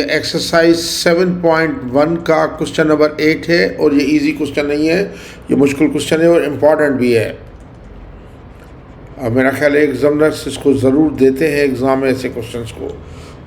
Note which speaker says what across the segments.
Speaker 1: ये एक्सरसाइज 7.1 का question number 8 है और ये इजी क्वेश्चन नहीं है, ये मुश्किल क्वेश्चन है और इम्पॉर्टेंट भी है। अब मेरा ख्याल है एग्जामिनर्स इसको ज़रूर देते हैं एग्ज़ाम में ऐसे क्वेश्चंस को,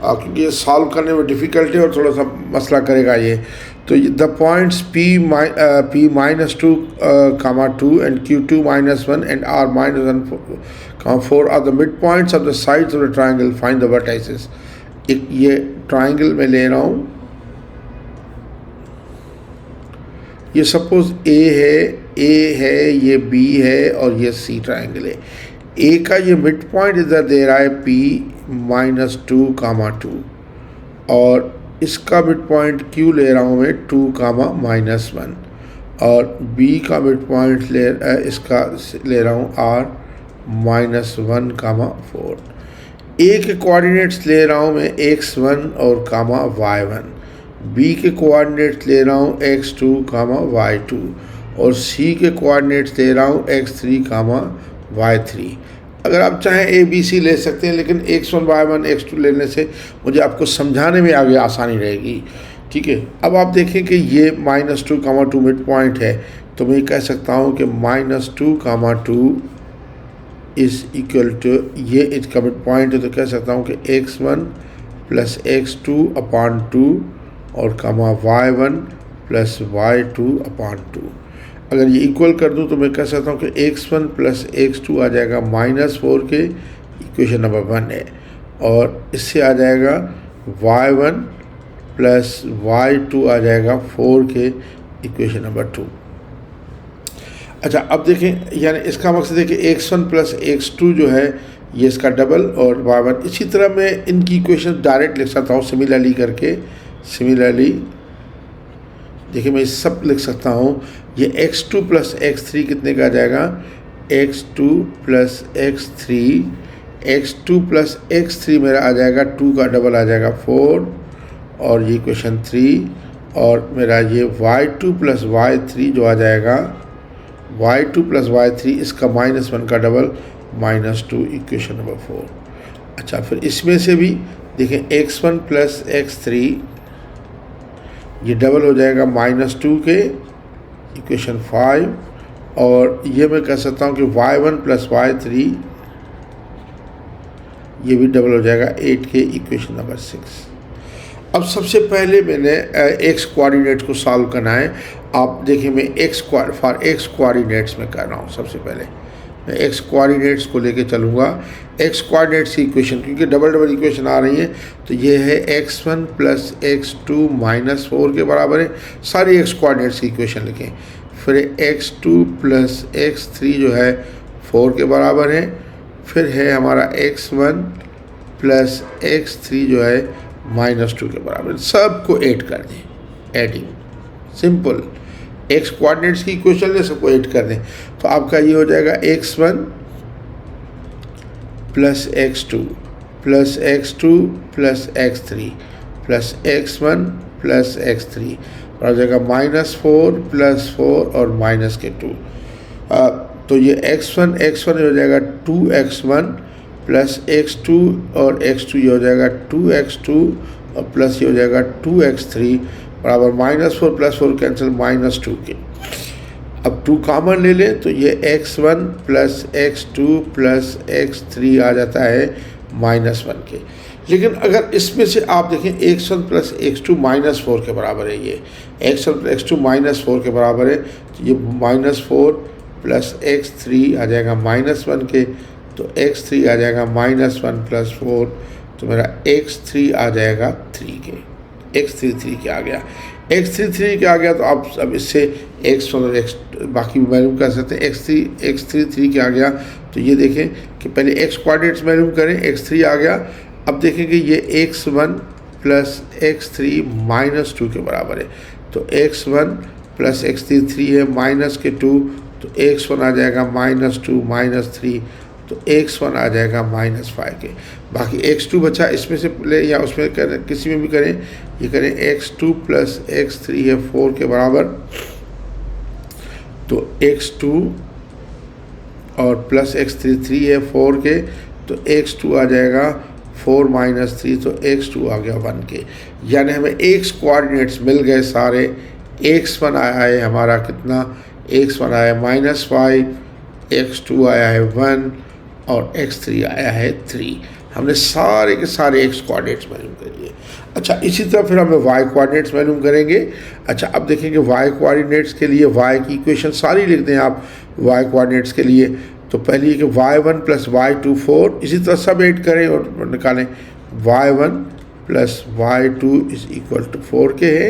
Speaker 1: क्योंकि ये सॉल्व करने में डिफ़िकल्ट है और थोड़ा सा मसला करेगा ये। तो the points P minus 2, 2 and Q2 minus 1 and R minus 1, 4 are the midpoints of the sides of the triangle. Find the vertices. एक ये ट्राइंगल में ले रहा हूँ, ये सपोज ए है, ये बी है और ये सी ट्राइंगल है। ए का ये मिड पॉइंट इधर दे रहा है P minus 2, 2 और इसका मिड पॉइंट Q ले रहा हूँ मैं 2, -1 और B का मिड पॉइंट इसका ले रहा हूँ R -1, 4। A के कोऑर्डिनेट्स ले रहा हूँ मैं x1 और y1, B के कोऑर्डिनेट्स ले रहा हूँ x2, y2 और C के कोऑर्डिनेट्स ले रहा हूँ x3, y3। अगर आप चाहें ABC ले सकते हैं, लेकिन x1, y1, x2 लेने से मुझे आपको समझाने में आगे आसानी रहेगी। ठीक है, अब आप देखें कि ये -2, 2 मिड पॉइंट है, तो मैं कह सकता हूँ कि -2, 2 इज़ इक्वल टू ये इसका मिड पॉइंट है, तो कह सकता हूँ कि x1 + x2 अपॉन 2 और y1 + y2 अपॉन 2। अगर ये इक्वल कर दूँ तो मैं कह सकता हूँ कि x1 + x2 आ जाएगा -4 के, इक्वेशन नंबर 1 है, और इससे आ जाएगा y1 + y2 आ जाएगा 4 के, इक्वेशन नंबर 2। अच्छा, अब देखें, यानी इसका मकसद है कि x1 + x2 जो है ये इसका डबल और y1। इसी तरह मैं इनकी इक्वेशन डायरेक्ट लिख सकता हूँ सिमिलरली करके। सिमिलरली देखिए, मैं सब लिख सकता हूँ। ये x2 + x3 कितने का आ जाएगा, x2 + x3, x2 + x3 मेरा आ जाएगा 2 का डबल आ जाएगा 4 और ये इक्वेशन 3, और मेरा ये y2 + y3 जो आ जाएगा y2 + y3 इसका -1 का डबल -2, इक्वेशन नंबर 4। अच्छा, फिर इसमें से भी देखें x1 + x3 ये डबल हो जाएगा -2 के, इक्वेशन 5, और ये मैं कह सकता हूँ कि y1 + y3 ये भी डबल हो जाएगा 8 के, इक्वेशन नंबर 6। अब सबसे पहले मैंने x कोऑर्डिनेट्स को सॉल्व करना है। आप देखिए, मैं x कोऑर्डिनेट्स में कर रहा हूँ। सबसे पहले मैं x कोऑर्डिनेट्स को लेके चलूँगा। x कोऑर्डिनेट्स की इक्वेशन, क्योंकि डबल इक्वेशन आ रही है, तो ये है x1 + x2 -4 के बराबर है। सारी x कोऑर्डिनेट्स की इक्वेशन लिखें। फिर x2 + x3 जो है 4 के बराबर है। फिर है हमारा x1 + x3 जो है -2 के बराबर। सबको ऐड कर दें, एडिंग सिंपल। x कोऑर्डिनेट्स की इक्वेशन में सबको ऐड कर दें, तो आपका ये हो जाएगा x1 + x2 + x2 + x3 + x1 + x3 और हो जाएगा -4 + 4 और -2। तो ये x1 हो जाएगा 2x1 + x2 और x2 ये हो जाएगा 2x2 और प्लस ये हो जाएगा 2x3 बराबर -4 + 4 कैंसिल -2 के। अब 2 कॉमन ले लें तो ये x1 + x2 + x3 आ जाता है -1 के। लेकिन अगर इसमें से आप देखें x1 + x2 -4 के बराबर है, ये x1 + x2 -4 के बराबर है, तो ये -4 + x3 आ जाएगा -1 के, तो x3 आ जाएगा -1 + 4, तो मेरा x3 आ जाएगा 3 के। x3 3 के आ गया, x3 3 के आ गया। तो आप अब इससे x1 और x बाकी मालूम कर सकते हैं। x3 3 के आ गया, तो ये देखें कि पहले x कोऑर्डिनेट्स मालूम करें, x3 आ गया। अब देखें कि ये x1 + x3 -2 के बराबर है, तो x1 + x3 3 है -2, तो x1 आ जाएगा -2 -3, तो x1 आ जाएगा -5 के। बाकी x2 बचा, इसमें से ले या उसमें करें, किसी में भी करें, ये करें x2 + x3 है 4 के बराबर, तो x2 और +x3 3 है 4 के, तो x2 आ जाएगा 4 माइनस 3 तो x2 आ गया 1 के, यानी हमें x कोऑर्डिनेट्स मिल गए सारे। x1 आया है हमारा कितना, x1 आया है -5, x2 आया है 1 और x3 आया है 3। हमने सारे के सारे x कोऑर्डिनेट्स मालूम कर लिए। अच्छा, इसी तरह फिर हमें y कोऑर्डिनेट्स मालूम करेंगे। अच्छा, अब देखेंगे y कोऑर्डिनेट्स के लिए y की इक्वेशन सारी लिख दें आप y कोऑर्डिनेट्स के लिए। तो पहली है कि y1 + y2 4, इसी तरह सब ऐड करें और निकालें। y1 + y2 = 4 के है।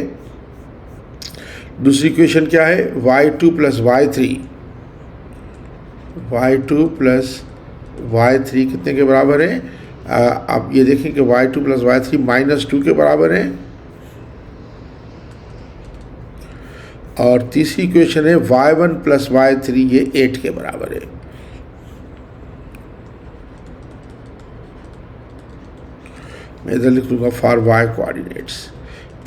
Speaker 1: दूसरी इक्वेशन क्या है, y2 + y3, y2 + y3 कितने के बराबर है? आप ये देखें कि y2 + y3 -2 के बराबर है। और तीसरी इक्वेशन है y1 + y3, ये 8 के बराबर है। मैं इधर लिख दूंगा for y coordinates.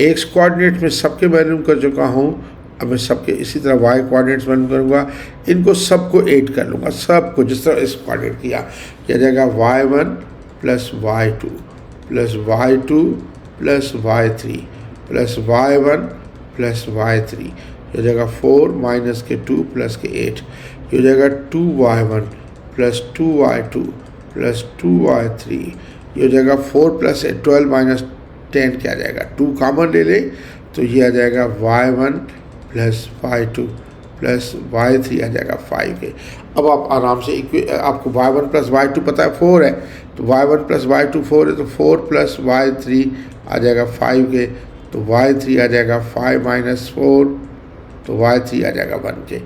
Speaker 1: x coordinate में सबके मालूम कर चुका हूँ, अब मैं सबके इसी तरह y कोऑर्डिनेट्स मालूम करूँगा। इनको सबको ऐड कर लूँगा, सबको जिस तरह इस कोऑर्डिनेट किया जाएगा y1 + y2 + y2 + y3 + y1 + y3, ये हो जाएगा 4 माइनस के 2 प्लस के 8, ये हो जाएगा 2y1 + 2y2 + 2y3, ये हो जाएगा 4 + 12 माइनस 10 क्या आ जाएगा, 2 कॉमन ले लें तो ये आ जाएगा y1 + y2 + y3 आ जाएगा 5 के। अब आप आराम से आपको y1 + y2 पता है 4 है, तो y1 + y2 4 है, तो 4 + y3 आ जाएगा 5 के, तो y3 आ जाएगा 5 - 4, तो y3 आ जाएगा 1 के।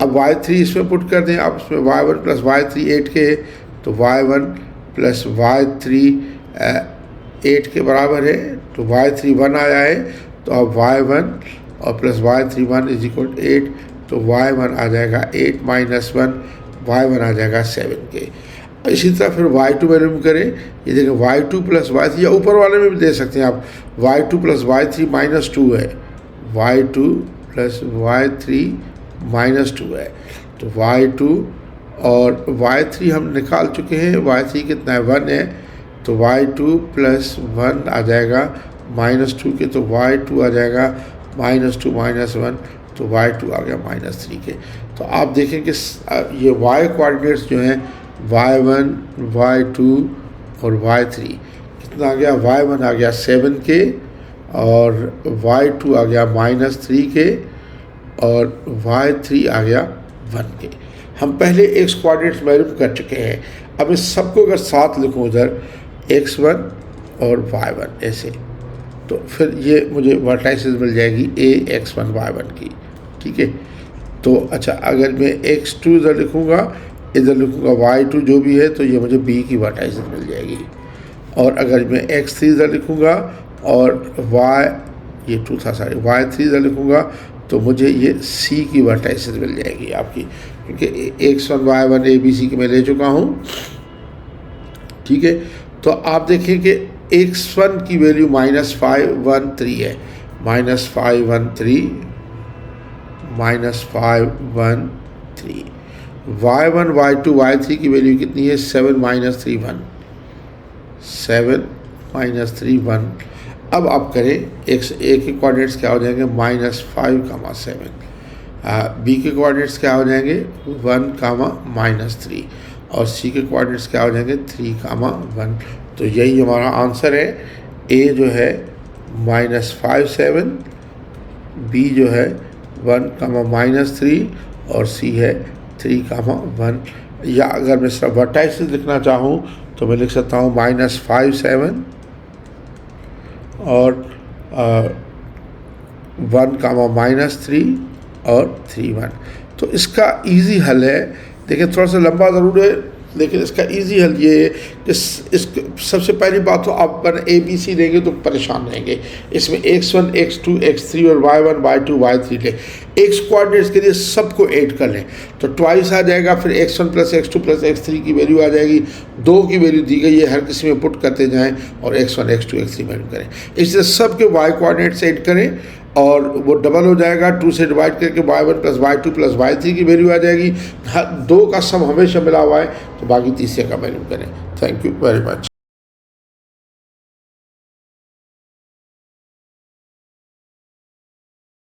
Speaker 1: अब y3 इसमें पुट कर दें आप, इसमें y1 + y3 8 के है, तो y1 + y3 8 के बराबर है, तो y3 1 आया है, तो अब y1 और + y3 1 = 8, तो y1 आ जाएगा 8 - 1, y1 आ जाएगा 7 के। इसी तरह फिर y2 मालूम करें, ये देखें y2 + y3, या ऊपर वाले में भी दे सकते हैं आप, y2 + y3 -2 है, y2 + y3 -2 है, तो y2 और y3 हम निकाल चुके हैं, y3 कितना है 1 है, तो y2 + 1 आ जाएगा -2 के, तो y2 आ जाएगा -2 - 1, तो y2 आ गया -3 के। तो आप देखें कि ये y कोऑर्डिनेट्स जो हैं y1, y2 और y3 कितना आ गया, y1 आ गया 7 के और y2 आ गया -3 के और y3 आ गया 1 के। हम पहले x कोऑर्डिनेट्स मालूम कर चुके हैं। अब इस सबको अगर साथ लिखूँ उधर x1 और y1 ऐसे, तो फिर ये मुझे वर्टाइसेस मिल जाएगी a x1 y1 की, ठीक है। तो अच्छा, अगर मैं x2 इधर लिखूँगा, इधर लिखूँगा y2 जो भी है, तो ये मुझे b की वर्टाइसेस मिल जाएगी। और अगर मैं x3 इधर लिखूँगा और ये 2 था सॉरी, y3 इधर लिखूँगा, तो मुझे ये c की वर्टाइसेस मिल जाएगी आपकी, क्योंकि x1 y1 a b c के मैं ले चुका हूँ, ठीक है। तो आप देखें कि x1 की वैल्यू -513 है, -513 -513, y1 y2 y3 की वैल्यू कितनी है 7 - 31, 7 - 31। अब आप करें x a के कोऑर्डिनेट्स क्या हो जाएंगे -5, 7, b के कोऑर्डिनेट्स क्या हो जाएंगे 1, -3 और c के कोऑर्डिनेट्स क्या हो जाएंगे 3, 1। तो यही हमारा आंसर है। a जो है -5, 7, b जो है 1, -3 और c है 3, 1। या अगर मैं सिर्फ वर्टाइसेस लिखना चाहूँ तो मैं लिख सकता हूँ -5, 7 और 1, -3 और 3, 1। तो इसका इजी हल है, देखिए थोड़ा सा लंबा ज़रूर है, लेकिन इसका इजी हल ये है कि सबसे पहली बात तो आप अगर ए बी सी लेंगे तो परेशान रहेंगे। इसमें x1, x2, x3 और y1, y2, y3 लें। x कोऑर्डिनेट्स के लिए सबको ऐड कर लें तो ट्वाइस आ जाएगा, फिर x1 + x2 + x3 की वैल्यू आ जाएगी, 2 की वैल्यू दी गई है, हर किसी में पुट करते जाएं और x1, x2, x3 वैल्यू करें। इससे सबके y कोऑर्डिनेट्स ऐड करें और वो डबल हो जाएगा, 2 से डिवाइड करके y1 + y2 + y3 की वैल्यू आ जाएगी। 2 का सम हमेशा मिला हुआ है, तो बाकी तीसरे का वैल्यू करें। Thank you very much.